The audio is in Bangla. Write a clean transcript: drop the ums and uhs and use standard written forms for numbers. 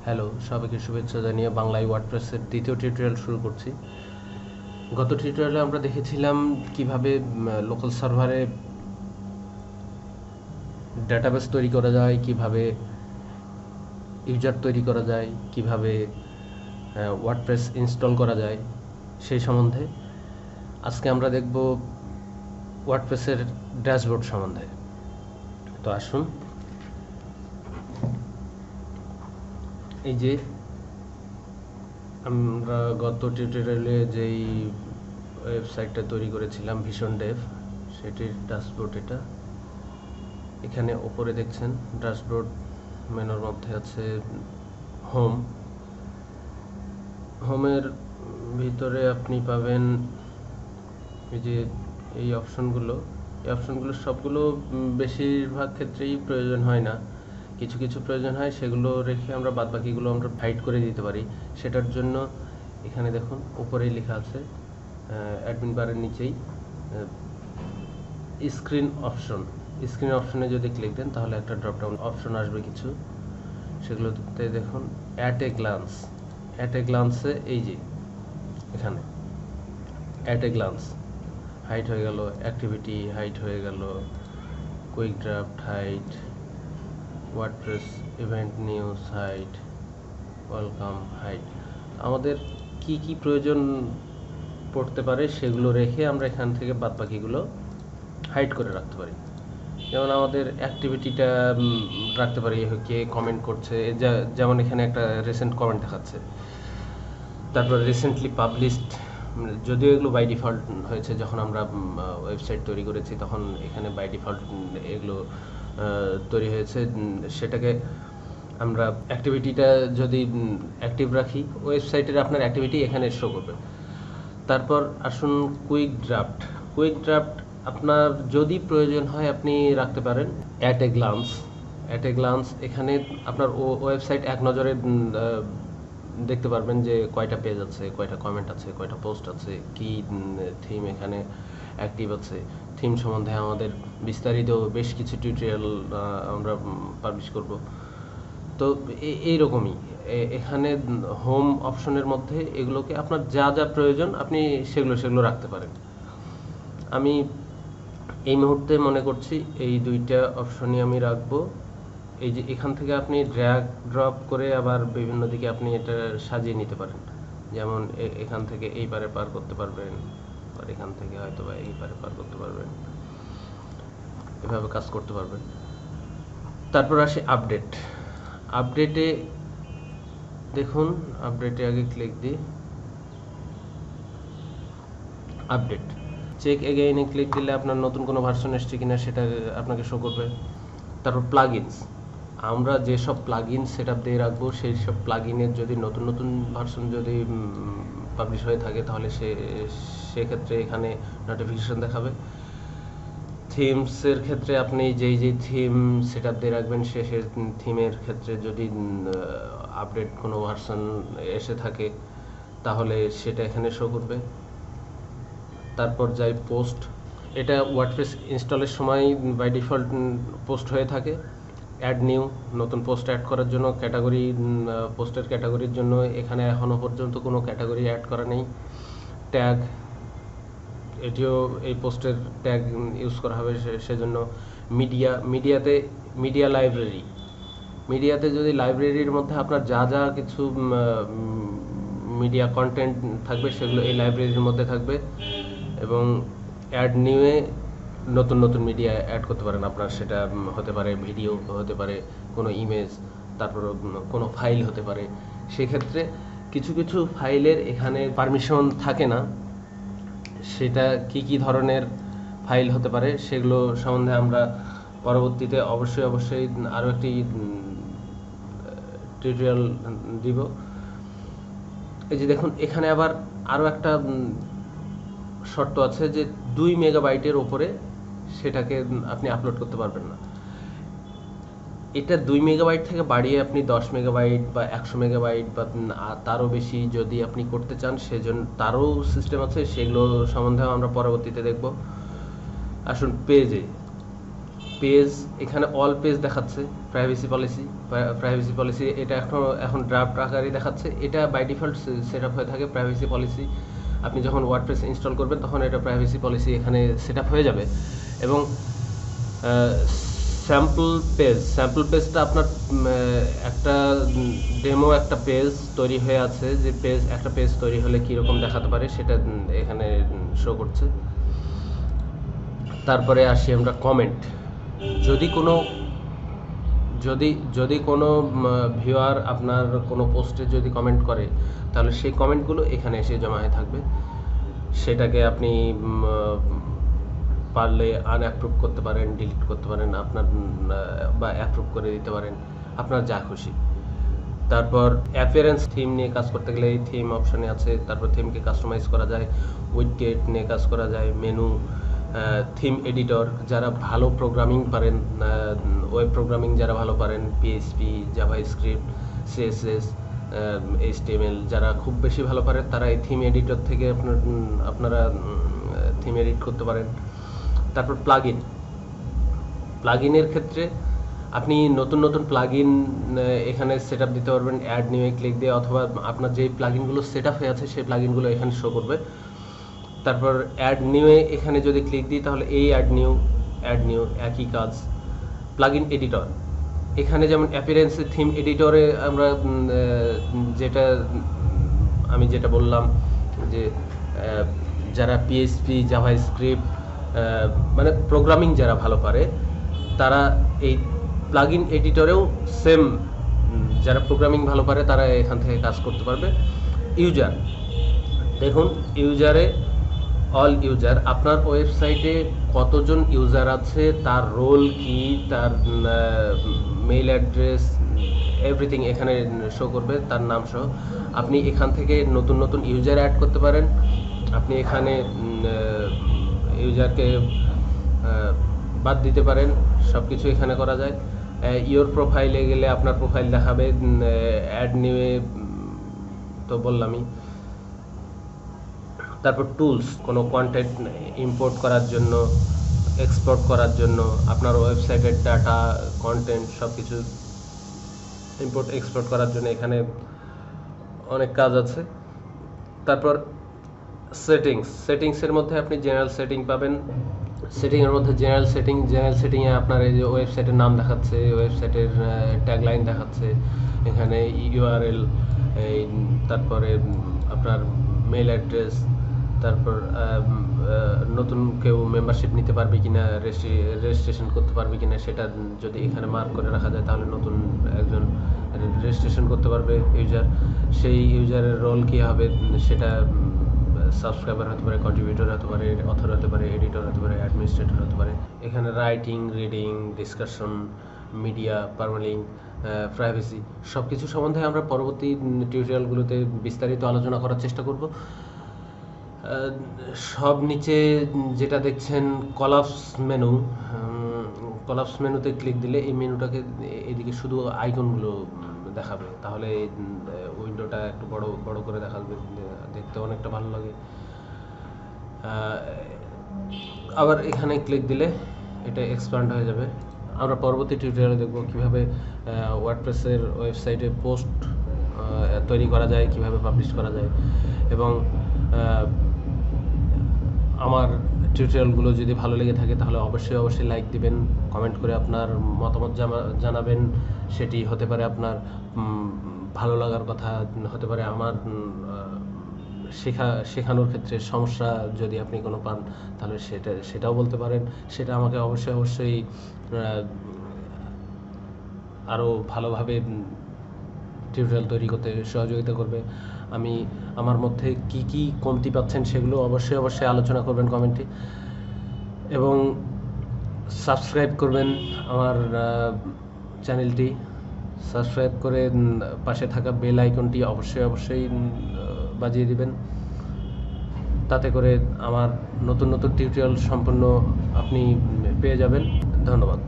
হ্যালো, সবাইকে শুভেচ্ছা জানিয়ে বাংলায় ওয়ার্ডপ্রেসের দ্বিতীয় টিউটোরিয়াল শুরু করছি। গত টিউটোরিয়ালে আমরা দেখেছিলাম কিভাবে লোকাল সার্ভারে ডাটাবেস তৈরি করা যায়, কিভাবে ইউজার তৈরি করা যায়, কিভাবে ওয়ার্ডপ্রেস ইনস্টল করা যায় সেই সম্বন্ধে। আজকে আমরা দেখব ওয়ার্ডপ্রেসের ড্যাশবোর্ড সম্বন্ধে। তো আসুন, এই যে আমরা গত টিউটোরিয়ালে যেই ওয়েবসাইটটা তৈরি করেছিলাম ভিশনডেভ, সেটির ড্যাশবোর্ড এটা। এখানে ওপরে দেখছেন ড্যাশবোর্ড মেনুর মধ্যে আছে হোম। হোমের ভিতরে আপনি পাবেন এই যে এই অপশনগুলো সবগুলো বেশিরভাগ ক্ষেত্রেই প্রয়োজন হয় না, কিছু কিছু প্রয়োজন হয়, সেগুলো রেখে আমরা বাদবাকিগুলো আমরা হাইড করে দিতে পারি। সেটার জন্য এখানে দেখুন উপরেই লেখা আছে, অ্যাডমিন বারের নিচেই স্ক্রিন অপশনে যদি ক্লিক দেন তাহলে একটা ড্রপডাউন অপশন আসবে কিছু, সেগুলোতে দেখুন অ্যাট এ গ্লান্সে এই যে এখানে অ্যাট এ গ্লান্স হাইট হয়ে গেল, অ্যাক্টিভিটি হাইট হয়ে গেল, quick draft height, WordPress event news height, welcome height. আমাদের কি কি প্রয়োজন পড়তে পারে সেগুলো রেখে আমরা এখান থেকে বাদবাকিগুলো হাইড করে রাখতে পারি। যেমন আমাদের অ্যাক্টিভিটিটা রাখতে পারি, কে কমেন্ট করছে, যেমন এখানে একটা রিসেন্ট কমেন্ট দেখাচ্ছে। তারপর রিসেন্টলি পাবলিশড, যদিও এগুলো বাই ডিফল্ট হয়েছে, যখন আমরা ওয়েবসাইট তৈরি করেছি তখন এখানে বাই ডিফল্ট এগুলো তৈরি হয়েছে। সেটাকে আমরা অ্যাক্টিভিটিটা যদি অ্যাক্টিভ রাখি, ওয়েবসাইটের আপনার অ্যাক্টিভিটি এখানে শো করবে। তারপর আসুন কুইক ড্রাফট আপনার যদি প্রয়োজন হয় আপনি রাখতে পারেন অ্যাট এ গ্লান্স। এখানে আপনার ওয়েবসাইট এক নজরে দেখতে পারবেন যে কয়টা পেজ আছে, কয়টা কমেন্ট আছে, কয়টা পোস্ট আছে, কি থিম এখানে অ্যাক্টিভ আছে। থিম সম্বন্ধে আমাদের বিস্তারিত বেশ কিছু টিউটোরিয়াল আমরা পাবলিশ করব। তো এইরকমই এখানে হোম অপশনের মধ্যে এগুলোকে আপনার যা যা প্রয়োজন আপনি সেগুলো রাখতে পারেন। আমি এই মুহূর্তে মনে করছি এই দুইটা অপশনই আমি রাখবো। এই যে এখান থেকে আপনি ড্র্যাগ ড্রপ করে আবার বিভিন্ন দিকে আপনি এটা সাজিয়ে নিতে পারেন। যেমন এখান থেকে এই পারে পার করতে পারবেন, আর এখান থেকে হয়তো বা এই পারে পার করতে পারবেন, এভাবে কাজ করতে পারবেন। তারপর আসে আপডেটে দেখুন, আপডেটে আগে ক্লিক দিই, আপডেট চেক এগেইনে ক্লিক দিলে আপনার নতুন কোনো ভার্সন এসছে কিনা সেটা আপনাকে শো করবে। তারপর প্লাগইনস, আমরা যেসব প্লাগইন সেটআপ দিয়ে রাখবো সেই সব প্লাগইনের যদি নতুন ভার্সন যদি পাবলিশ হয়ে থাকে তাহলে সেক্ষেত্রে এখানে নোটিফিকেশন দেখাবে। থিমসের ক্ষেত্রে আপনি যেই থিম সেটআপ দিয়ে রাখবেন সে থিমের ক্ষেত্রে যদি আপডেট কোনো ভার্সন এসে থাকে তাহলে সেটা এখানে শো করবে। তারপর যাই পোস্ট, এটা ওয়ার্ডপ্রেস ইনস্টলের সময় বাই ডিফল্ট পোস্ট হয়ে থাকে। অ্যাড নিউ, নতুন পোস্ট অ্যাড করার জন্য ক্যাটাগরি, পোস্টের ক্যাটাগরির জন্য এখানে এখনও পর্যন্ত কোনো ক্যাটাগরি অ্যাড করা নেই। ট্যাগ, এটিও এই পোস্টের ট্যাগ ইউজ করা হবে, সেজন্য মিডিয়াতে যদি লাইব্রেরির মধ্যে আপনার যা যা কিছু মিডিয়া কন্টেন্ট থাকবে সেগুলো এই লাইব্রেরির মধ্যে থাকবে। এবং অ্যাড নিউয়ে নতুন মিডিয়া অ্যাড করতে পারেন আপনার, সেটা হতে পারে ভিডিও, হতে পারে কোনো ইমেজ, তারপর কোনো ফাইল হতে পারে। সেক্ষেত্রে কিছু ফাইলের এখানে পারমিশন থাকে না, সেটা কি ধরনের ফাইল হতে পারে সেগুলো সম্বন্ধে আমরা পরবর্তীতে অবশ্যই আরও একটি টিউটোরিয়াল দিব। এই যে দেখুন এখানে আবার আরও একটা শর্ত আছে যে 2 মেগাবাইটের ওপরে সেটাকে আপনি আপলোড করতে পারবেন না। এটা 2 মেগাবাইট থেকে বাড়িয়ে আপনি 10 মেগাবাইট বা 100 মেগাবাইট বা তারও বেশি যদি আপনি করতে চান সেজন্য তারও সিস্টেম আছে, সেগুলো সম্বন্ধেও আমরা পরবর্তীতে দেখব। আসুন পেজ, এখানে অল পেজ দেখাচ্ছে। প্রাইভেসি পলিসি এটা এখন ড্রাফট আকারে দেখাচ্ছে। এটা বাই ডিফল্ট সেট আপ হয়ে থাকে প্রাইভেসি পলিসি। আপনি যখন ওয়ার্ডপ্রেস ইনস্টল করবেন তখন এটা প্রাইভেসি পলিসি এখানে সেট আপ হয়ে যাবে। এবং স্যাম্পল পেজটা আপনার একটা ডেমো একটা পেজ তৈরি হয়ে আছে, যে একটা পেজ তৈরি হলে কীরকম দেখাতে পারে সেটা এখানে শো করছে। তারপরে আসি আমরা কমেন্ট। যদি কোনো ভিউয়ার আপনার কোনো পোস্টে যদি কমেন্ট করে, তাহলে সেই কমেন্টগুলো এখানে এসে জমা হয়ে থাকবে। সেটাকে আপনি পারলে আনঅ্যাপ্রুভ করতে পারেন, ডিলিট করতে পারেন, আপনার বা অ্যাপ্রুভ করে দিতে পারেন, আপনার যা খুশি। তারপর অ্যাপিয়ারেন্স থিম নিয়ে কাজ করতে গেলে এই থিম অপশানে আছে। তারপর থিমকে কাস্টমাইজ করা যায়, উইডগেট নিয়ে কাজ করা যায়, মেনু, থিম এডিটর। যারা ভালো প্রোগ্রামিং পারেন, ওয়েব প্রোগ্রামিং যারা ভালো পারেন, পিএইচপি, জাভাস্ক্রিপ্ট, সিএসএস, এইচটিএমএল যারা খুব বেশি ভালো পারেন, তারা এই থিম এডিটর থেকে আপনারা থিম এডিট করতে পারেন। তারপর প্লাগইনের ক্ষেত্রে আপনি নতুন প্লাগইন এখানে সেট আপ দিতে পারবেন অ্যাড নিউ এ ক্লিক দিয়ে, অথবা আপনার যে প্লাগইনগুলো সেট আপ হয়ে আছে সেই প্লাগইনগুলো এখানে শো করবে। তারপর অ্যাড নিউ এ এখানে যদি ক্লিক দিই তাহলে এই অ্যাড নিউ একই কাজ। প্লাগইন এডিটর, এখানে যেমন অ্যাপিয়ারেন্সে থিম এডিটরে আমরা আমি যেটা বললাম যে যারা পিএইচপি, জাভাস্ক্রিপ্ট মানে প্রোগ্রামিং যারা ভালো পারে, তারা এই প্লাগইন এডিটরেও সেম, যারা প্রোগ্রামিং ভালো পারে তারা এখান থেকে কাজ করতে পারবে। ইউজার, দেখুন অল ইউজার, আপনার ওয়েবসাইটে কতজন ইউজার আছে, তার রোল কি, তার মেইল অ্যাড্রেস, এভরিথিং এখানে শো করবে, তার নাম সহ। আপনি এখান থেকে নতুন ইউজার অ্যাড করতে পারেন। আপনি এখানে ইউজারকে বাদ দিতে পারেন, সব কিছু এখানে করা যায়। ইওর প্রোফাইলে গেলে আপনার প্রোফাইল দেখাবে। অ্যাড নিউয়ে তো বললামই। তারপর টুলস, কোনো কন্টেন্ট ইম্পোর্ট করার জন্য, এক্সপোর্ট করার জন্য, আপনার ওয়েবসাইটের ডাটা, কন্টেন্ট সব কিছু ইম্পোর্ট এক্সপোর্ট করার জন্য এখানে অনেক কাজ আছে। তারপর সেটিংসের মধ্যে আপনি জেনারেল সেটিং পাবেন। সেটিংয়ের মধ্যে জেনারেল সেটিংয়ে আপনার এই যে ওয়েবসাইটের নাম দেখাচ্ছে, ওয়েবসাইটের ট্যাগলাইন দেখাচ্ছে, এখানে ইউআরএল, তারপরে আপনার মেল অ্যাড্রেস, তারপর নতুন কেউ মেম্বারশিপ নিতে পারবে কিনা, রেজিস্ট্রেশন করতে পারবে কিনা, সেটা যদি এখানে মার্ক করে রাখা যায় তাহলে নতুন একজন রেজিস্ট্রেশন করতে পারবে ইউজার। সেই ইউজারের রোল কী হবে সেটা সাবস্ক্রাইবার হতে পারে, কন্ট্রিবিউটর হতে পারে, অথর হতে পারে, এডিটর হতে পারে, অ্যাডমিনিস্ট্রেটর হতে পারে। এখানে writing, reading, discussion, media, permalink, privacy সব কিছু সম্বন্ধে আমরা পরবর্তী টিউটোরিয়ালগুলোতে বিস্তারিত আলোচনা করার চেষ্টা করব। সব নিচে যেটা দেখছেন কলাপস মেনুতে ক্লিক দিলে এই মেনুটাকে এদিকে শুধু আইকনগুলো দেখাবে, তাহলে উইন্ডোটা একটু বড় করে দেখাবে, দেখতে অনেকটা ভালো লাগে। আবার এখানে ক্লিক দিলে এটা এক্সপ্যান্ড হয়ে যাবে। আমরা পরবর্তী টিউটোরিয়ালে দেখব কিভাবে ওয়ার্ডপ্রেসের ওয়েবসাইটে পোস্ট তৈরি করা যায়, কিভাবে পাবলিশ করা যায়। এবং আমার টিউটোরিয়ালগুলো যদি ভালো লেগে থাকে তাহলে অবশ্যই লাইক দিবেন, কমেন্ট করে আপনার মতামত জানাবেন। সেটি হতে পারে আপনার ভালো লাগার কথা, হতে পারে আমার শেখানোর ক্ষেত্রে সমস্যা যদি আপনি কোনো পান তাহলে সেটাও বলতে পারেন। সেটা আমাকে অবশ্যই আরও ভালোভাবে টিউটোরিয়াল তৈরি করতে সহযোগিতা করবে। আমি আমার মধ্যে কি কমতি পাচ্ছেন সেগুলো অবশ্যই আলোচনা করবেন কমেন্টে, এবং সাবস্ক্রাইব করবেন আমার চ্যানেলটি। সাবস্ক্রাইব করে পাশে থাকা বেল আইকনটি অবশ্যই বাজিয়ে দিবেন, তাতে করে আমার নতুন টিউটোরিয়াল সম্পূর্ণ আপনি পেয়ে যাবেন। ধন্যবাদ।